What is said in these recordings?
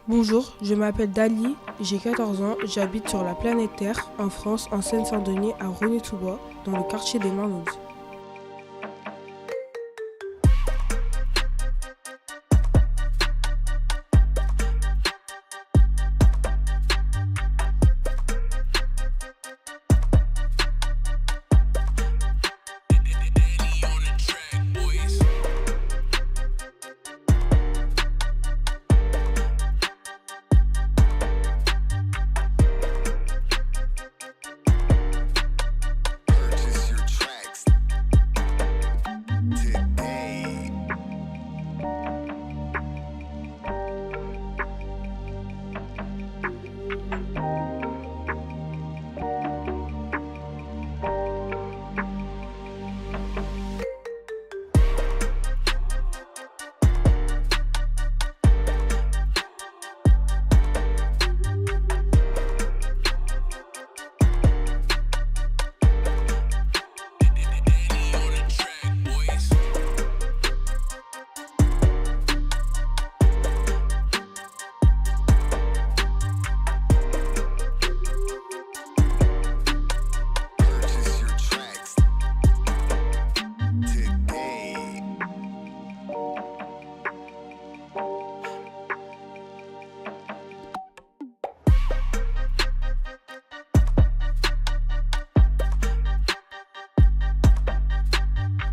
Bonjour, je m'appelle Dali, j'ai 14 ans, j'habite sur la planète Terre, en France, en Seine-Saint-Denis, à Rosny-sous-Bois, dans le quartier des Marnouses.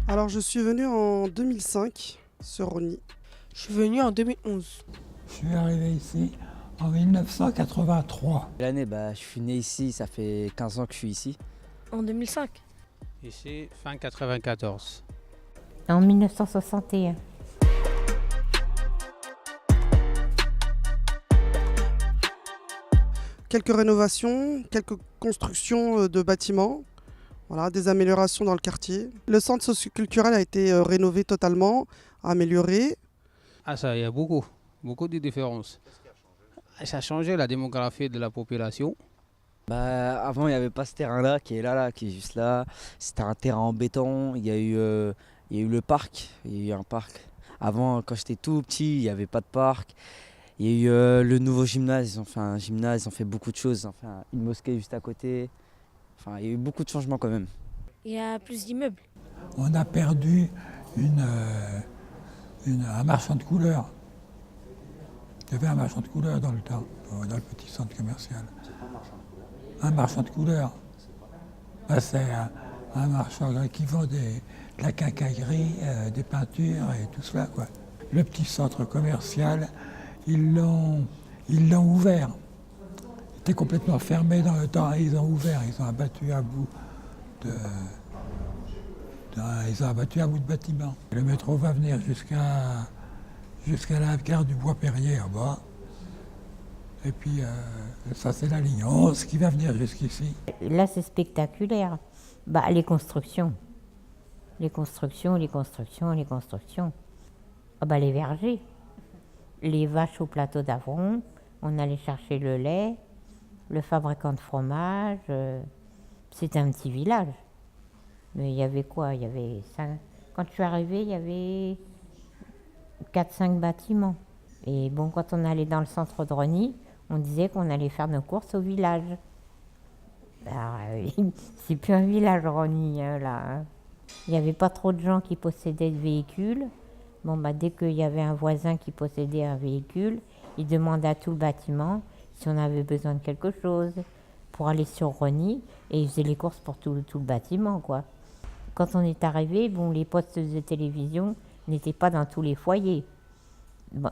Alors je suis venu en 2005 sur Rosny. Je suis venu en 2011. Je suis arrivé ici en 1983. L'année, je suis né ici, ça fait 15 ans que je suis ici. En 2005. Ici, fin 94. En 1961. Quelques rénovations, quelques constructions de bâtiments, voilà, des améliorations dans le quartier. Le centre socioculturel a été rénové totalement, amélioré. Ah ça, il y a beaucoup de différences. Ça a changé la démographie de la population. Avant, il n'y avait pas ce terrain-là qui est là, qui est juste là. C'était un terrain en béton. Il y a eu le parc. Il y a eu un parc. Avant, quand j'étais tout petit, il n'y avait pas de parc. Il y a eu le nouveau gymnase. Ils ont fait un gymnase, ils ont fait beaucoup de choses. Ils ont fait une mosquée juste à côté. Enfin, il y a eu beaucoup de changements quand même. Il y a plus d'immeubles. On a perdu un marchand de couleurs. Il y avait un marchand de couleurs dans le temps, dans le petit centre commercial. Un marchand de couleurs. C'est un marchand qui vend de la quincaillerie, des peintures et tout cela, quoi. Le petit centre commercial, ils l'ont ouvert. Il était complètement fermé dans le temps. Ils ont ouvert, ils ont abattu un bout de bâtiment. Le métro va venir jusqu'à la gare du Bois-Perrier en bas. Et puis ça c'est la ligne 11 qui va venir jusqu'ici. Là c'est spectaculaire. Les constructions. Les constructions. Les vergers. Les vaches au plateau d'Avron. On allait chercher le lait. Le fabricant de fromage. C'était un petit village. Mais il y avait quoi? Quand je suis arrivée, il y avait 4-5 bâtiments. Et bon, quand on allait dans le centre de Rosny, on disait qu'on allait faire nos courses au village. C'est plus un village, Rosny, là. Il n'y avait pas trop de gens qui possédaient de véhicules. Dès qu'il y avait un voisin qui possédait un véhicule, il demandait à tout le bâtiment si on avait besoin de quelque chose pour aller sur Rosny, et il faisait les courses pour tout le bâtiment, quoi. Quand on est arrivé, les postes de télévision n'étaient pas dans tous les foyers.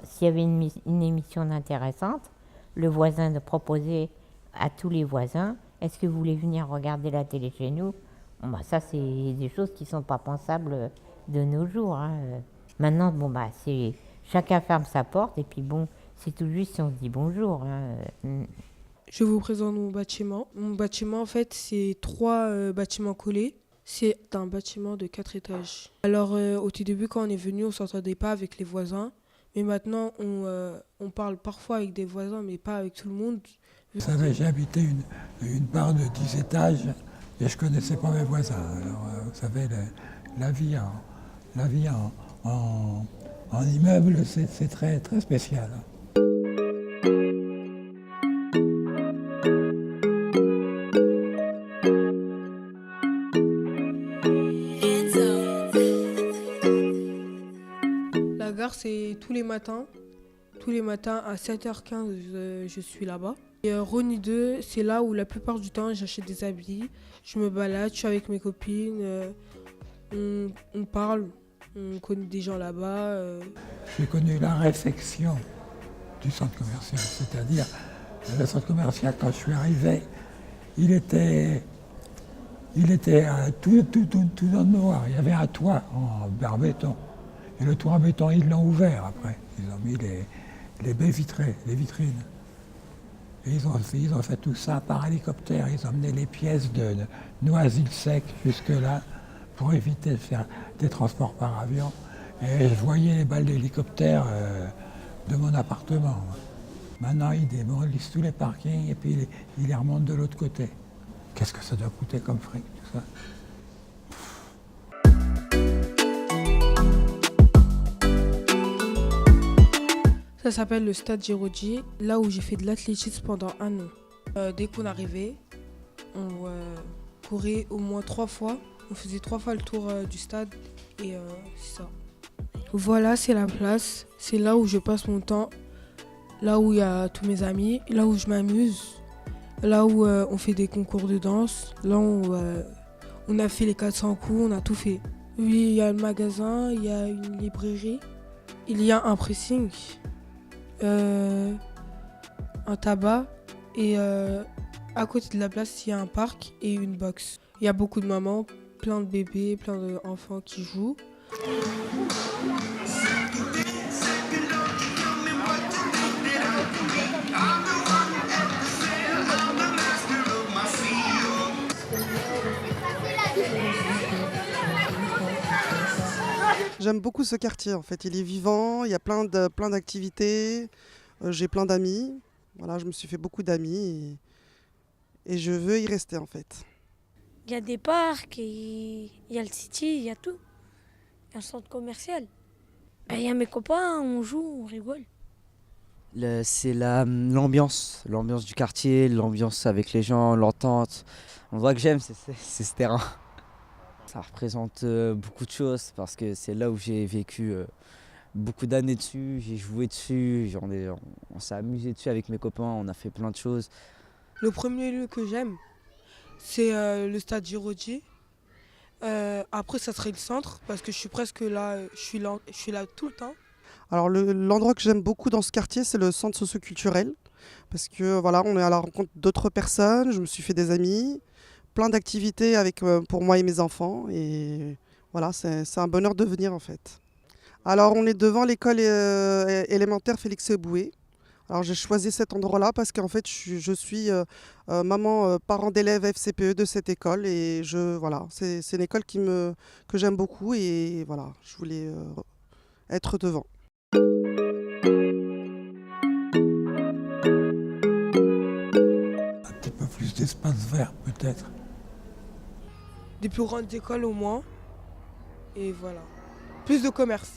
S'il y avait une émission intéressante, le voisin proposait à tous les voisins, est-ce que vous voulez venir regarder la télé chez nous? Ça, c'est des choses qui ne sont pas pensables de nos jours, hein. Maintenant, chacun ferme sa porte, et puis c'est tout juste si on se dit bonjour, hein. Je vous présente mon bâtiment. Mon bâtiment, en fait, c'est 3 bâtiments collés. C'est un bâtiment de 4 étages. Alors, au tout début, quand on est venu, on ne s'entendait pas avec les voisins. Mais maintenant, on parle parfois avec des voisins, mais pas avec tout le monde. Vous savez, j'ai habité une part de 10 étages et je ne connaissais pas mes voisins. Alors, vous savez, la vie en immeuble, c'est très, très spécial. c'est tous les matins. Tous les matins à 7h15, je suis là-bas. Et Rony 2, c'est là où la plupart du temps, j'achète des habits. Je me balade, je suis avec mes copines. On parle, on connaît des gens là-bas. J'ai connu la réfection du centre commercial, c'est-à-dire le centre commercial, quand je suis arrivé, il était tout dans le noir. Il y avait un toit en béton. Et le toit en béton, ils l'ont ouvert après. Ils ont mis les baies vitrées, les vitrines. Et ils ont fait tout ça par hélicoptère. Ils ont emmené les pièces de Noisy-le-Sec jusque-là pour éviter de faire des transports par avion. Et je voyais les balles d'hélicoptère de mon appartement. Maintenant, ils démolissent tous les parkings et puis ils les remontent de l'autre côté. Qu'est-ce que ça doit coûter comme fric, tout ça? Ça s'appelle le stade Giroudi, là où j'ai fait de l'athlétisme pendant 1 an. Dès qu'on arrivait, on courait au moins 3 fois. On faisait 3 fois le tour du stade et c'est ça. Voilà, c'est la place. C'est là où je passe mon temps. Là où il y a tous mes amis. Là où je m'amuse. Là où on fait des concours de danse. Là où on a fait les 400 coups, on a tout fait. Oui, il y a le magasin, il y a une librairie. Il y a un pressing. Un tabac et à côté de la place il y a un parc et une boxe. Il y a beaucoup de mamans, plein de bébés, plein d'enfants qui jouent. J'aime beaucoup ce quartier en fait, il est vivant, il y a plein d'activités, j'ai plein d'amis. Voilà, je me suis fait beaucoup d'amis et je veux y rester en fait. Il y a des parcs, il y a le City, il y a tout. Il y a un centre commercial. Il y a mes copains, on joue, on rigole. C'est l'ambiance du quartier, l'ambiance avec les gens, l'entente. On voit que j'aime, c'est ce terrain. Ça représente beaucoup de choses parce que c'est là où j'ai vécu beaucoup d'années dessus, j'ai joué dessus, on s'est amusé dessus avec mes copains, on a fait plein de choses. Le premier lieu que j'aime, c'est le stade Giroudi. Après, ça serait le centre parce que je suis presque là, je suis là tout le temps. Alors l'endroit que j'aime beaucoup dans ce quartier, c'est le centre socio-culturel parce que voilà, on est à la rencontre d'autres personnes, je me suis fait des amis. Plein d'activités pour moi et mes enfants. Et voilà, c'est un bonheur de venir en fait. Alors on est devant l'école élémentaire Félix Eboué. Alors j'ai choisi cet endroit-là parce qu'en fait je suis maman parent d'élèves FCPE de cette école. Et voilà, c'est une école que j'aime beaucoup et voilà, je voulais être devant. Un petit peu plus d'espace vert peut-être. Des plus grandes écoles au moins. Et voilà. Plus de commerce.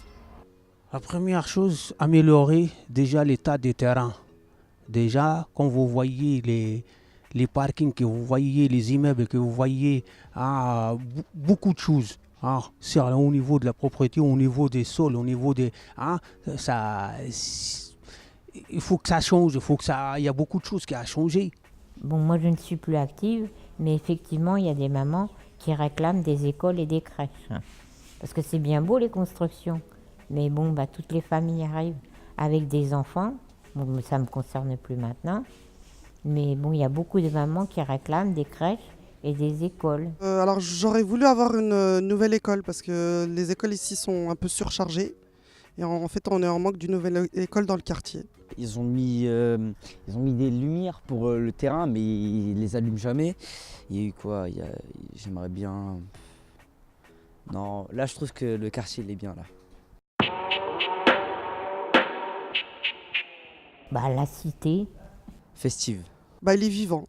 La première chose, améliorer déjà l'état des terrains. Déjà, quand vous voyez les parkings, que vous voyez les immeubles, que vous voyez beaucoup de choses. C'est au niveau de la propriété, au niveau des sols, au niveau des... il faut que ça change, il y a beaucoup de choses qui ont changé. Bon, moi je ne suis plus active, mais effectivement il y a des mamans qui réclament des écoles et des crèches. Parce que c'est bien beau les constructions, mais bon, toutes les familles arrivent avec des enfants. Bon, ça ne me concerne plus maintenant. Mais bon, il y a beaucoup de mamans qui réclament des crèches et des écoles. Alors j'aurais voulu avoir une nouvelle école parce que les écoles ici sont un peu surchargées. Et en fait, on est en manque d'une nouvelle école dans le quartier. Ils ont mis des lumières pour le terrain, mais ils les allument jamais. Il y a eu quoi? J'aimerais bien... Non, là je trouve que le quartier il est bien là. La cité. Festive. Il est vivant.